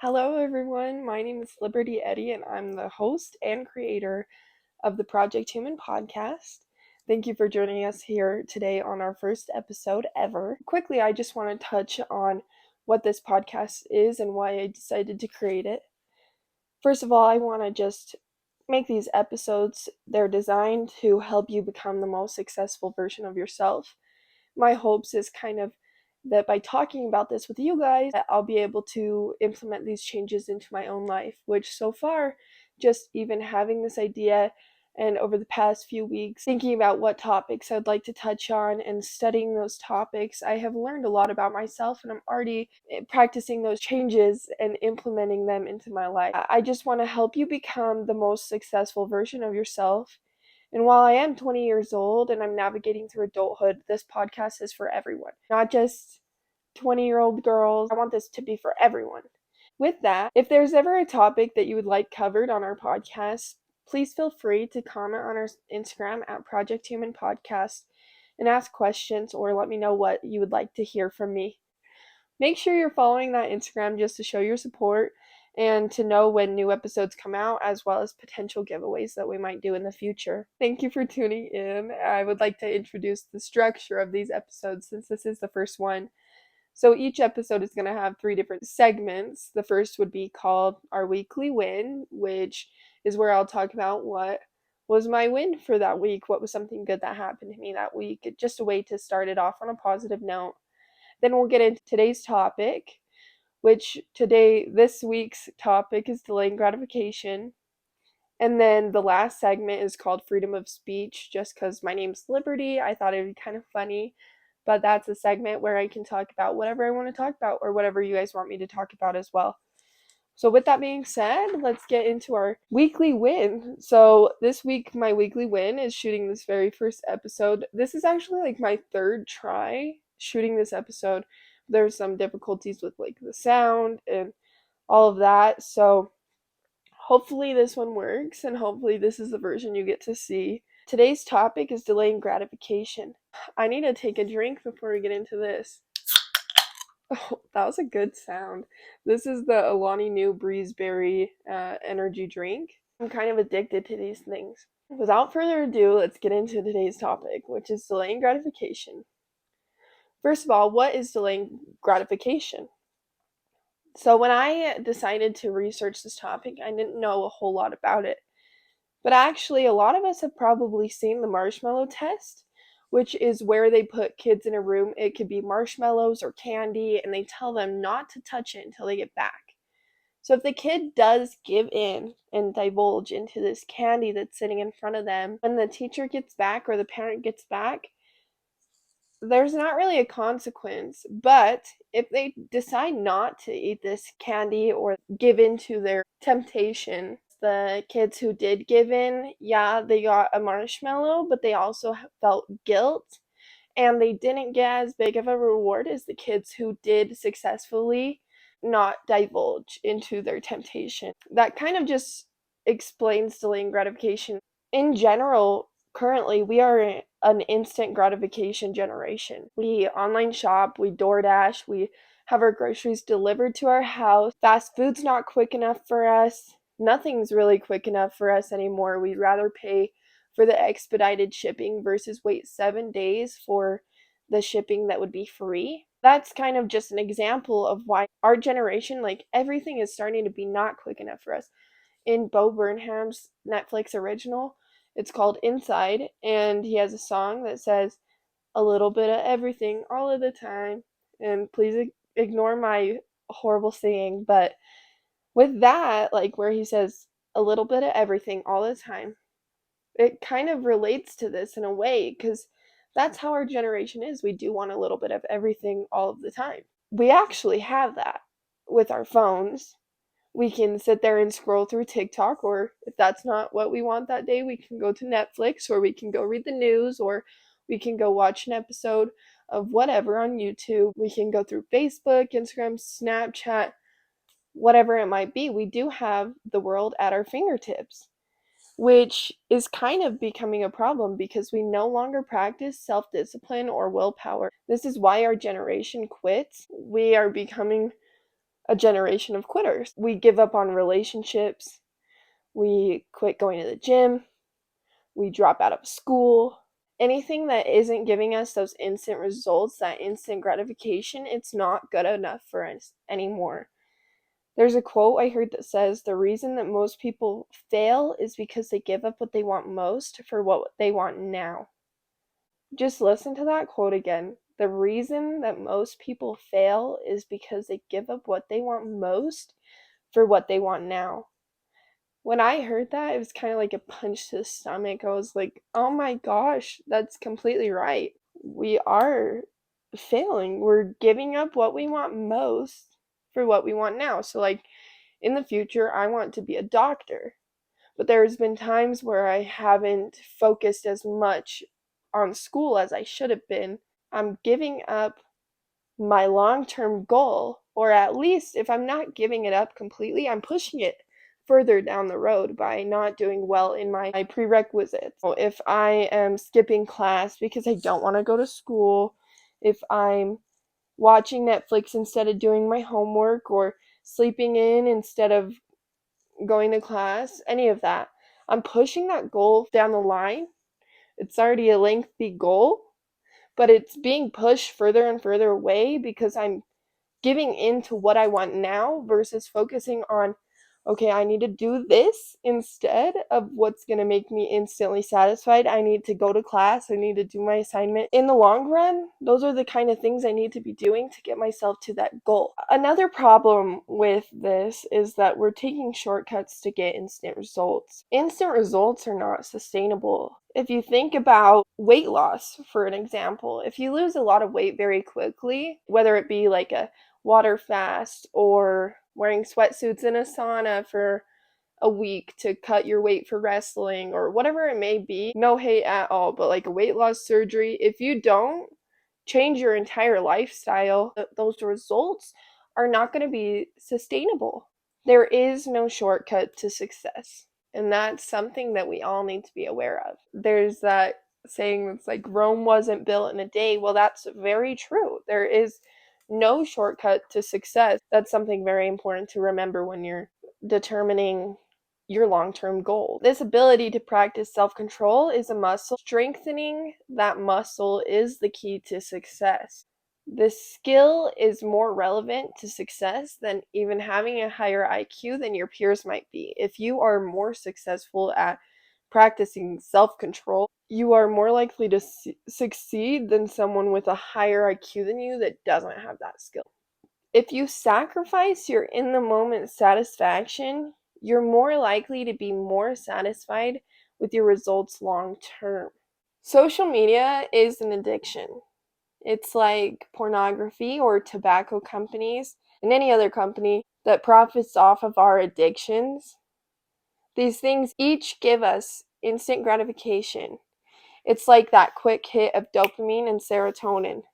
Hello, everyone. My name is Liberty Eddy, and I'm the host and creator of the Project Human podcast. Thank you for joining us here today on our first episode ever. Quickly, I just want to touch on what this podcast is and why I decided to create it. First of all, I want to just make these episodes. They're designed to help you become the most successful version of yourself. My hopes is kind of that by talking about this with you guys, I'll be able to implement these changes into my own life, which so far, just even having this idea and over the past few weeks, thinking about what topics I'd like to touch on and studying those topics, I have learned a lot about myself, and I'm already practicing those changes and implementing them into my life. I just want to help you become the most successful version of yourself. And while I am 20 years old and I'm navigating through adulthood, this podcast is for everyone, not just 20-year-old girls. I want this to be for everyone. With that, if there's ever a topic that you would like covered on our podcast, please feel free to comment on our Instagram at Project Human Podcast and ask questions or let me know what you would like to hear from me. Make sure you're following that Instagram just to show your support and to know when new episodes come out, as well as potential giveaways that we might do in the future. Thank you for tuning in. I would like to introduce the structure of these episodes since this is the first one. So each episode is going to have 3 different segments. The first would be called Our Weekly Win, which is where I'll talk about what was my win for that week, what was something good that happened to me that week, just a way to start it off on a positive note. Then we'll get into today's topic, which this week's topic is delaying gratification. And then the last segment is called Freedom of Speech, just because my name's Liberty. I thought it'd be kind of funny. But that's a segment where I can talk about whatever I want to talk about or whatever you guys want me to talk about as well. So with that being said, let's get into our weekly win. So this week, my weekly win is shooting this very first episode. This is actually like my third try shooting this episode. There's some difficulties with like the sound and all of that. So hopefully this one works, and hopefully this is the version you get to see. Today's topic is delaying gratification. I need to take a drink before we get into this. Oh, that was a good sound. This is the Alani New Breezeberry energy drink. I'm kind of addicted to these things. Without further ado, let's get into today's topic, which is delaying gratification. First of all, what is delaying gratification? So when I decided to research this topic, I didn't know a whole lot about it. But actually, a lot of us have probably seen the marshmallow test, which is where they put kids in a room. It could be marshmallows or candy, and they tell them not to touch it until they get back. So if the kid does give in and divulge into this candy that's sitting in front of them, when the teacher gets back or the parent gets back, there's not really a consequence. But if they decide not to eat this candy or give in to their temptation, the kids who did give in, yeah, they got a marshmallow, but they also felt guilt, and they didn't get as big of a reward as the kids who did successfully not divulge into their temptation. That kind of just explains delaying gratification. In general, currently, we are an instant gratification generation. We online shop, we DoorDash, we have our groceries delivered to our house. Fast food's not quick enough for us. Nothing's really quick enough for us anymore. We'd rather pay for the expedited shipping versus wait 7 days for the shipping that would be free. That's kind of just an example of why our generation, like everything is starting to be not quick enough for us. In Bo Burnham's Netflix original, it's called Inside, and he has a song that says, a little bit of everything all of the time. And please ignore my horrible singing, but with that, like where he says a little bit of everything all the time, it kind of relates to this in a way, because that's how our generation is. We do want a little bit of everything all of the time. We actually have that with our phones. We can sit there and scroll through TikTok, or if that's not what we want that day, we can go to Netflix, or we can go read the news, or we can go watch an episode of whatever on YouTube. We can go through Facebook, Instagram, Snapchat, whatever it might be. We do have the world at our fingertips, which is kind of becoming a problem because we no longer practice self-discipline or willpower. This is why our generation quits. We are becoming a generation of quitters. We give up on relationships, we quit going to the gym, we drop out of school. Anything that isn't giving us those instant results, that instant gratification, it's not good enough for us anymore. There's a quote I heard that says, the reason that most people fail is because they give up what they want most for what they want now. Just listen to that quote again. The reason that most people fail is because they give up what they want most for what they want now. When I heard that, it was kind of like a punch to the stomach. I was like, oh my gosh, that's completely right. We are failing. We're giving up what we want most for what we want now. So, like, in the future, I want to be a doctor. But there's been times where I haven't focused as much on school as I should have been. I'm giving up my long-term goal, or at least if I'm not giving it up completely, I'm pushing it further down the road by not doing well in my prerequisites. So if I am skipping class because I don't want to go to school, if I'm watching Netflix instead of doing my homework, or sleeping in instead of going to class, any of that, I'm pushing that goal down the line. It's already a lengthy goal, but it's being pushed further and further away because I'm giving in to what I want now versus focusing on, okay, I need to do this instead of what's going to make me instantly satisfied. I need to go to class. I need to do my assignment. In the long run, those are the kind of things I need to be doing to get myself to that goal. Another problem with this is that we're taking shortcuts to get instant results. Instant results are not sustainable. If you think about weight loss, for an example, if you lose a lot of weight very quickly, whether it be like a water fast or wearing sweatsuits in a sauna for a week to cut your weight for wrestling or whatever it may be, no hate at all, but like a weight loss surgery, if you don't change your entire lifestyle, those results are not going to be sustainable. There is no shortcut to success. And that's something that we all need to be aware of. There's that saying that's like, Rome wasn't built in a day. Well, that's very true. There is no shortcut to success. That's something very important to remember when you're determining your long-term goal. This ability to practice self-control is a muscle. Strengthening that muscle is the key to success. This skill is more relevant to success than even having a higher IQ than your peers might be. If you are more successful at practicing self-control, you are more likely to succeed than someone with a higher IQ than you that doesn't have that skill. If you sacrifice your in-the-moment satisfaction, you're more likely to be more satisfied with your results long-term. Social media is an addiction. It's like pornography or tobacco companies and any other company that profits off of our addictions. These things each give us instant gratification. It's like that quick hit of dopamine and serotonin.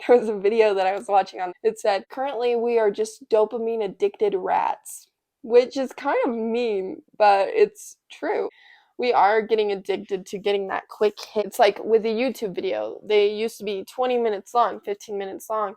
There was a video that I was watching on, it said, currently we are just dopamine addicted rats, which is kind of mean, but it's true. We are getting addicted to getting that quick hit. It's like with a YouTube video, they used to be 20 minutes long, 15 minutes long,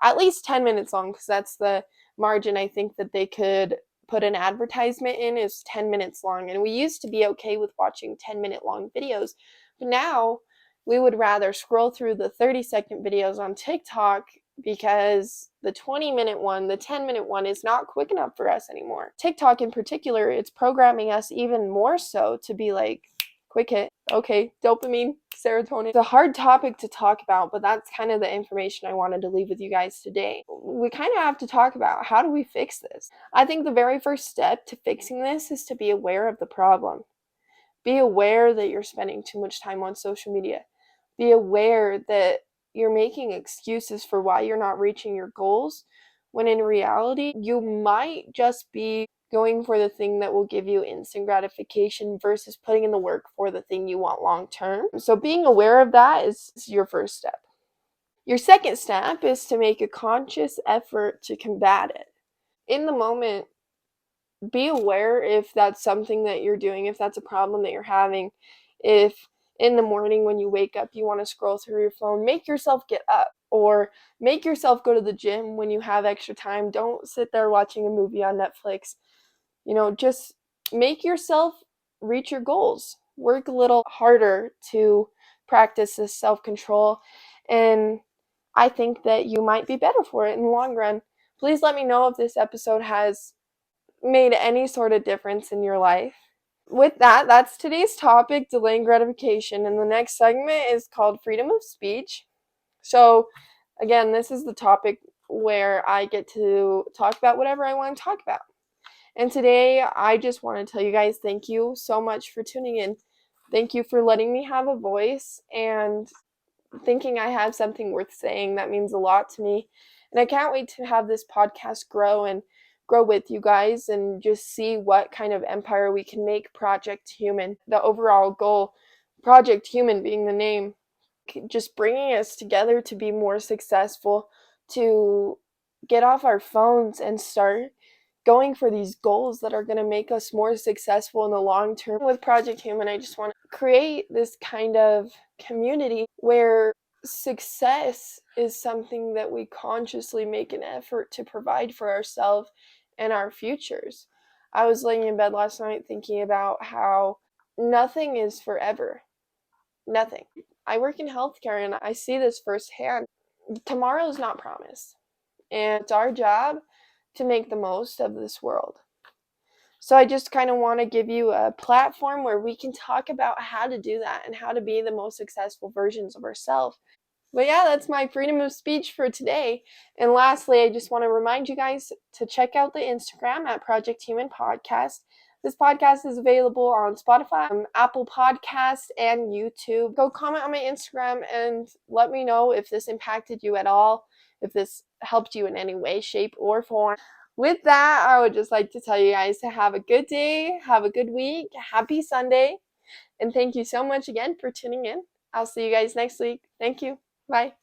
at least 10 minutes long, because that's the margin I think that they could put an advertisement in, is 10 minutes long. And we used to be okay with watching 10-minute long videos, but now we would rather scroll through the 30-second videos on TikTok because the 20-minute one, the 10-minute one is not quick enough for us anymore. TikTok in particular, it's programming us even more so to be like, quick hit, okay, dopamine, serotonin. It's a hard topic to talk about, but that's kind of the information I wanted to leave with you guys today. We kind of have to talk about, how do we fix this? I think the very first step to fixing this is to be aware of the problem. Be aware that you're spending too much time on social media. Be aware that you're making excuses for why you're not reaching your goals, when in reality, you might just be going for the thing that will give you instant gratification versus putting in the work for the thing you want long term. So being aware of that is your first step. Your second step is to make a conscious effort to combat it. In the moment, be aware if that's something that you're doing, if that's a problem that you're having, if in the morning when you wake up, you want to scroll through your phone, make yourself get up or make yourself go to the gym when you have extra time. Don't sit there watching a movie on Netflix. Just make yourself reach your goals. Work a little harder to practice this self-control, and I think that you might be better for it in the long run. Please let me know if this episode has made any sort of difference in your life. With that, that's today's topic, delaying gratification. And the next segment is called freedom of speech. So, again, this is the topic where I get to talk about whatever I want to talk about. And today, I just want to tell you guys thank you so much for tuning in. Thank you for letting me have a voice and thinking I have something worth saying. That means a lot to me. And I can't wait to have this podcast grow and grow with you guys and just see what kind of empire we can make Project Human. The overall goal, Project Human being the name, just bringing us together to be more successful, to get off our phones and start going for these goals that are going to make us more successful in the long term. With Project Human, I just want to create this kind of community where success is something that we consciously make an effort to provide for ourselves and our futures. I was laying in bed last night thinking about how nothing is forever. Nothing. I work in healthcare and I see this firsthand. Tomorrow is not promised, and it's our job to make the most of this world. So I just kind of want to give you a platform where we can talk about how to do that and how to be the most successful versions of ourselves. But yeah, that's my freedom of speech for today. And lastly, I just want to remind you guys to check out the Instagram at Project Human Podcast. This podcast is available on Spotify, Apple Podcasts, and YouTube. Go comment on my Instagram and let me know if this impacted you at all, if this helped you in any way, shape, or form. With that, I would just like to tell you guys to have a good day, have a good week, happy Sunday, and thank you so much again for tuning in. I'll see you guys next week. Thank you. Bye.